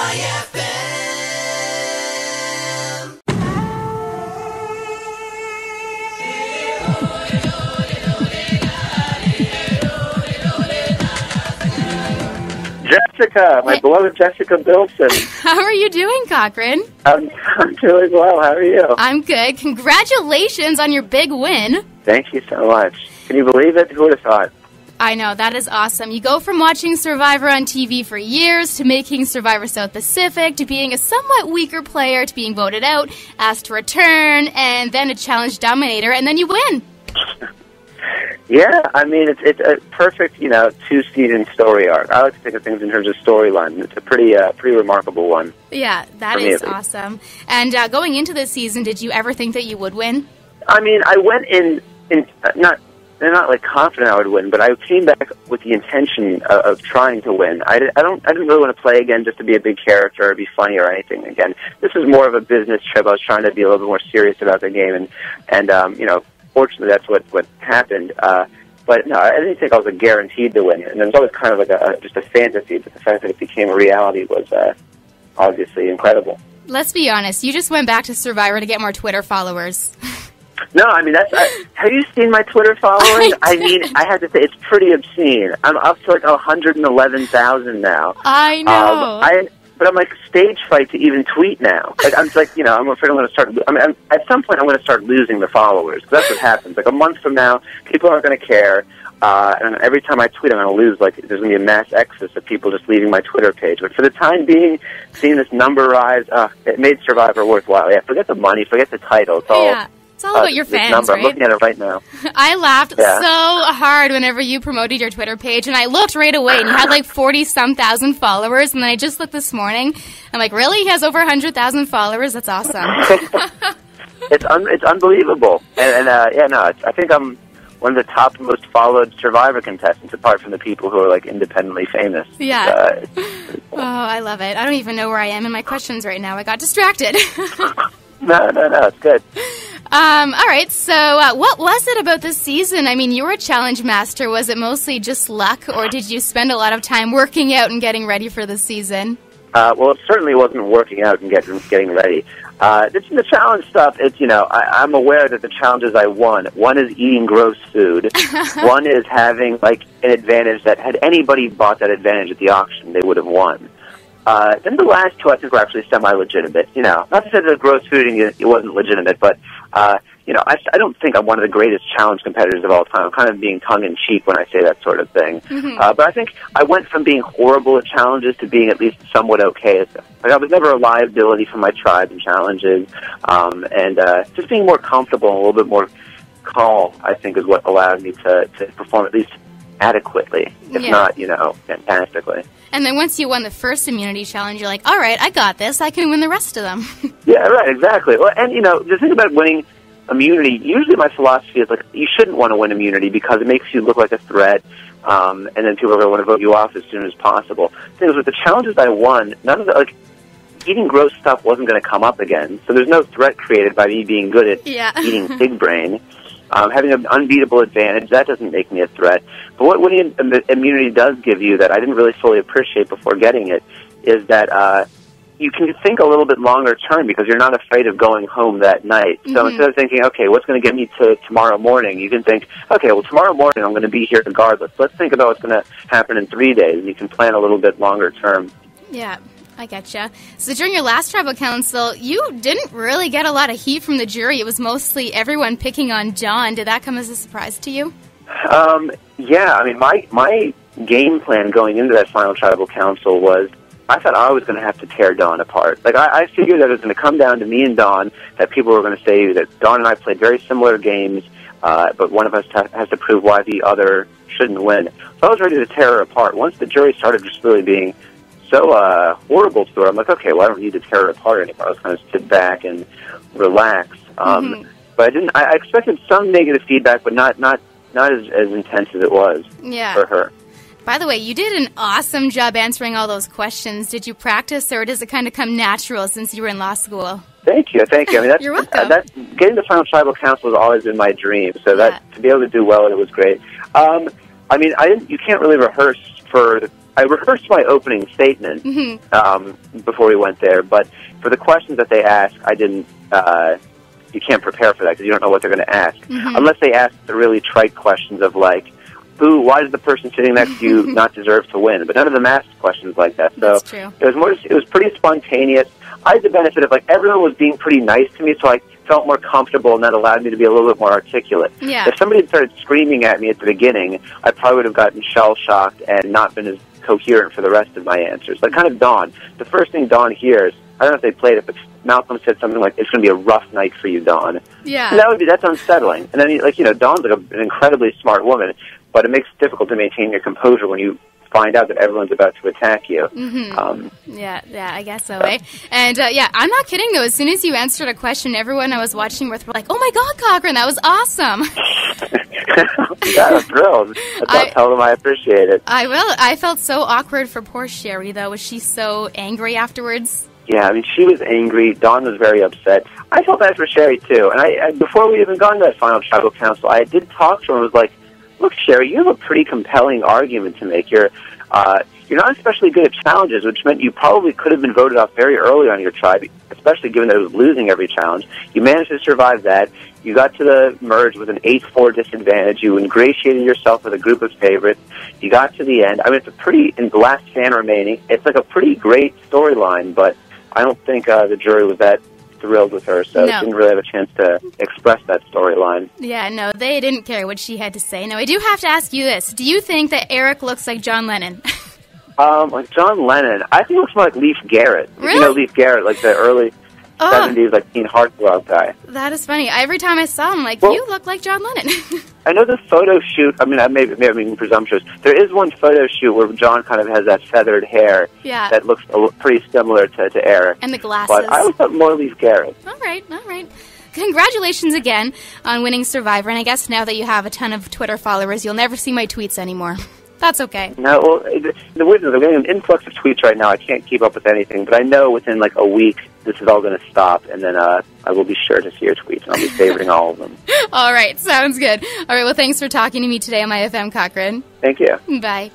myFM. Jessica, my beloved Jessica Bilson. How are you doing, Cochran? I'm doing well. How are you? I'm good. Congratulations on your big win. Thank you so much. Can you believe it? Who would have thought? I know, that is awesome. You go from watching Survivor on TV for years to making Survivor South Pacific to being a somewhat weaker player to being voted out, asked to return, and then a challenge dominator, and then you win. Yeah, I mean, it's a perfect, two-season story arc. I like to think of things in terms of storyline. It's a pretty remarkable one. Yeah, that is awesome. And going into this season, did you ever think that you would win? I mean, I went in not like confident I would win, but I came back with the intention of trying to win. I didn't really want to play again just to be a big character or be funny or anything again. This was more of a business trip. I was trying to be a little bit more serious about the game, and fortunately, that's what happened. But no, I didn't think I was guaranteed to win. And it was always kind of like just a fantasy, but the fact that it became a reality was obviously incredible. Let's be honest. You just went back to Survivor to get more Twitter followers. No, I mean, have you seen my Twitter following? I mean, I have to say, it's pretty obscene. I'm up to like 111,000 now. I know. But I'm like stage fright to even tweet now. Like I'm afraid I'm going to start. I mean, at some point I'm going to start losing the followers. That's what happens. Like a month from now, people aren't going to care. And every time I tweet, I'm going to lose. Like there's going to be a mass exodus of people just leaving my Twitter page. But for the time being, seeing this number rise, it made Survivor worthwhile. Yeah, forget the money, forget the title. It's all. It's all about your fans, number. right? I'm looking at it right now. I laughed so hard whenever you promoted your Twitter page, and I looked right away, and you had like 40-some thousand followers, and then I just looked this morning. I'm like, really? He has over 100,000 followers? That's awesome. It's unbelievable. I think I'm one of the top most followed Survivor contestants, apart from the people who are like independently famous. Yeah. Oh, I love it. I don't even know where I am in my questions right now. I got distracted. No, it's good. All right, so what was it about this season? I mean, you were a challenge master. Was it mostly just luck, or did you spend a lot of time working out and getting ready for the season? Well, it certainly wasn't working out and getting ready. The challenge stuff, I'm aware that the challenges I won, one is eating gross food, one is having, like, an advantage that had anybody bought that advantage at the auction, they would have won. Then the last two, I think, were actually semi-legitimate. Not to say that gross food it wasn't legitimate, but I don't think I'm one of the greatest challenge competitors of all time. I'm kind of being tongue-in-cheek when I say that sort of thing. Mm-hmm. But I think I went from being horrible at challenges to being at least somewhat okay at them. Like, I was never a liability for my tribe in challenges, and just being more comfortable and a little bit more calm, I think, is what allowed me to perform at least adequately, if not, fantastically. And then once you won the first immunity challenge, you're like, all right, I got this. I can win the rest of them. Yeah, right, exactly. Well, and, the thing about winning immunity, usually my philosophy is, like, you shouldn't want to win immunity because it makes you look like a threat, and then people are going to want to vote you off as soon as possible. The thing is, with the challenges I won, none of the, eating gross stuff wasn't going to come up again, so there's no threat created by me being good at eating pig brain. Having an unbeatable advantage, that doesn't make me a threat. But what winning immunity does give you that I didn't really fully appreciate before getting it is that you can think a little bit longer term because you're not afraid of going home that night. So instead of thinking, okay, what's going to get me to tomorrow morning, you can think, okay, well, tomorrow morning I'm going to be here regardless. Let's think about what's going to happen in 3 days. You can plan a little bit longer term. Yeah. I getcha. So during your last tribal council, you didn't really get a lot of heat from the jury. It was mostly everyone picking on John. Did that come as a surprise to you? Yeah. I mean, my game plan going into that final tribal council was I thought I was going to have to tear Dawn apart. Like, I figured that it was going to come down to me and Dawn, that people were going to say that Dawn and I played very similar games, but one of us has to prove why the other shouldn't win. So I was ready to tear her apart. Once the jury started just really being so horrible to her, I'm like, okay, well, I don't need to tear it apart anymore. I was kind of sit back and relax. But I didn't. I expected some negative feedback, but not as intense as it was for her. By the way, you did an awesome job answering all those questions. Did you practice, or does it kind of come natural since you were in law school? Thank you. I mean, you're welcome. Getting the final tribal council has always been my dream. So that to be able to do well, it was great. I mean, you can't really rehearse for I rehearsed my opening statement before we went there, but for the questions that they asked, I didn't. You can't prepare for that because you don't know what they're going to ask, unless they ask the really trite questions of like, why does the person sitting next to you not deserve to win? But none of them asked questions like that. So That's true. It was pretty spontaneous. I had the benefit of, like, everyone was being pretty nice to me, so I felt more comfortable, and that allowed me to be a little bit more articulate. Yeah. If somebody had started screaming at me at the beginning, I probably would have gotten shell-shocked and not been as coherent for the rest of my answers. Like, kind of Dawn. The first thing Dawn hears, I don't know if they played it, but Malcolm said something like, "It's going to be a rough night for you, Dawn." Yeah. And that's unsettling. And then, Dawn's like an incredibly smart woman, but it makes it difficult to maintain your composure when you find out that everyone's about to attack you. Yeah, I guess so, eh? And, I'm not kidding, though. As soon as you answered a question, everyone I was watching with were like, "Oh, my God, Cochran, that was awesome." Yeah, I'm thrilled. I'll tell them I appreciate it. I will. I felt so awkward for poor Sherry, though. Was she so angry afterwards? Yeah, I mean, she was angry. Dawn was very upset. I felt bad for Sherry, too. And I before we even got to that final tribal council, I did talk to her and was like, "Look, Sherry, you have a pretty compelling argument to make. You're not especially good at challenges, which meant you probably could have been voted off very early on your tribe, especially given that it was losing every challenge. You managed to survive that. You got to the merge with an 8-4 disadvantage. You ingratiated yourself with a group of favorites. You got to the end. I mean, it's a pretty, and the last fan remaining, it's like a pretty great storyline, but I don't think the jury was that thrilled with her, so didn't really have a chance to express that storyline. Yeah, no, they didn't care what she had to say. Now, I do have to ask you this. Do you think that Eric looks like John Lennon? Like John Lennon? I think he looks more like Leif Garrett. Really? You know Leif Garrett, like the early 70s, like teen heartthrob guy. That is funny. Every time I saw him, you look like John Lennon. I know the photo shoot, I mean, I may be being presumptuous. There is one photo shoot where John kind of has that feathered hair that looks pretty similar to Eric. And the glasses. But I always thought more Leif Garrett. All right. Congratulations again on winning Survivor, and I guess now that you have a ton of Twitter followers, you'll never see my tweets anymore. That's okay. No, well, the weird thing is I'm getting an influx of tweets right now. I can't keep up with anything, but I know within like a week this is all going to stop, and then I will be sure to see your tweets, and I'll be favoriting all of them. All right, sounds good. All right, well, thanks for talking to me today on myFM, Cochran. Thank you. Bye.